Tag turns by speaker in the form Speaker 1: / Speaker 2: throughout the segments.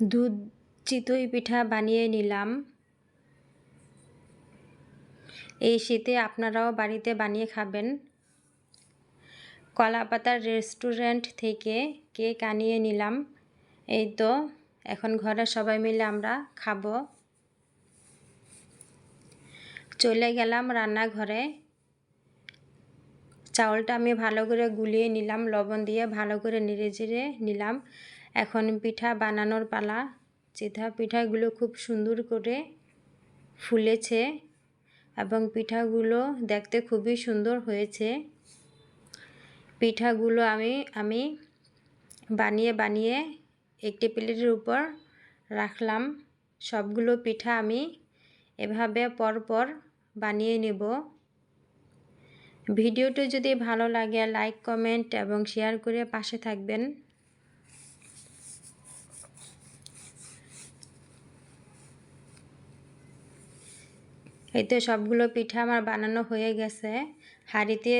Speaker 1: দুধ চিতই পিঠা বানিয়ে নিলাম। এই শীতে আপনারাও বাড়িতে বানিয়ে খাবেন। কলাপাতার রেস্টুরেন্ট থেকে কেক আনিয়ে নিলাম। এই তো এখন ঘরে সবাই মিলে আমরা খাবো। চলে গেলাম রান্নাঘরে। চাউলটা আমি ভালো করে গুলিয়ে নিলাম, লবণ দিয়ে ভালো করে নেড়েচেড়ে নিলাম। এখন পিঠা বানানোর পালা। চিতই পিঠাগুলো খুব সুন্দর করে ফুলেছে এবং পিঠাগুলো দেখতে খুবই সুন্দর হয়েছে। পিঠাগুলো আমি বানিয়ে বানিয়ে একটি প্লেটের উপর রাখলাম। সবগুলো পিঠা আমি এভাবে পরপর বানিয়ে নেব। ভিডিওটি যদি ভালো লাগে লাইক, কমেন্ট এবং শেয়ার করে পাশে থাকবেন। এই তো সবগুলো পিঠা আমার বানানো হয়ে গেছে। হাঁড়িতে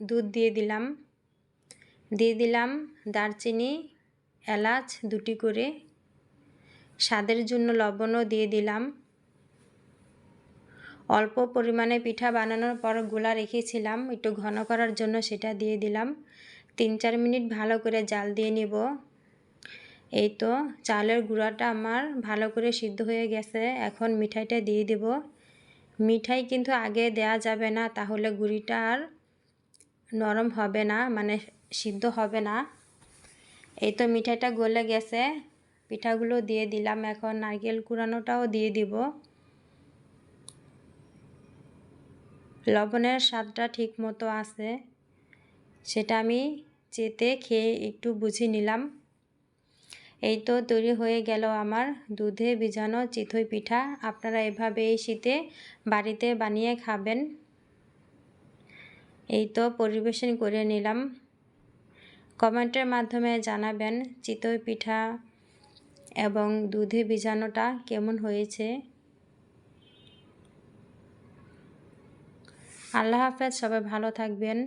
Speaker 1: দুধ দিয়ে দিলাম দারচিনি, এলাচ 2টি করে, স্বাদের জন্য লবণও দিয়ে দিলাম। অল্প পরিমাণে পিঠা বানানোর পর গোলা রেখেছিলাম একটু ঘন করার জন্য, সেটা দিয়ে দিলাম। 3-4 মিনিট ভালো করে জাল দিয়ে নিব। এই তো চালের গুঁড়াটা আমার ভালো করে সিদ্ধ হয়ে গেছে। এখন মিঠাইটা দিয়ে দেব। মিঠাই কিন্তু আগে দেয়া যাবে না, তাহলে গুঁড়িটা আর নরম হবে না, মানে সিদ্ধ হবে না। এই তো মিঠাইটা গলে গেছে, পিঠাগুলো দিয়ে দিলাম। এখন নারকেল কুড়ানোটাও দিয়ে দিব। লবণের স্বাদটা ঠিক মতো আছে, সেটা আমি চেটে খেয়ে একটু বুঝে নিলাম। এই তো তৈরি হয়ে গেল আমার দুধে ভিজানো চিতই পিঠা। আপনারা এভাবে এই শীতে বাড়িতে বানিয়ে খাবেন। এই তো পরিবেশন করে নিলাম। কমেন্টের মাধ্যমে জানাবেন চিতই পিঠা এবং দুধে ভিজানোটা কেমন হয়েছে। আল্লাহ হাফেজ, সবাই ভালো থাকবেন।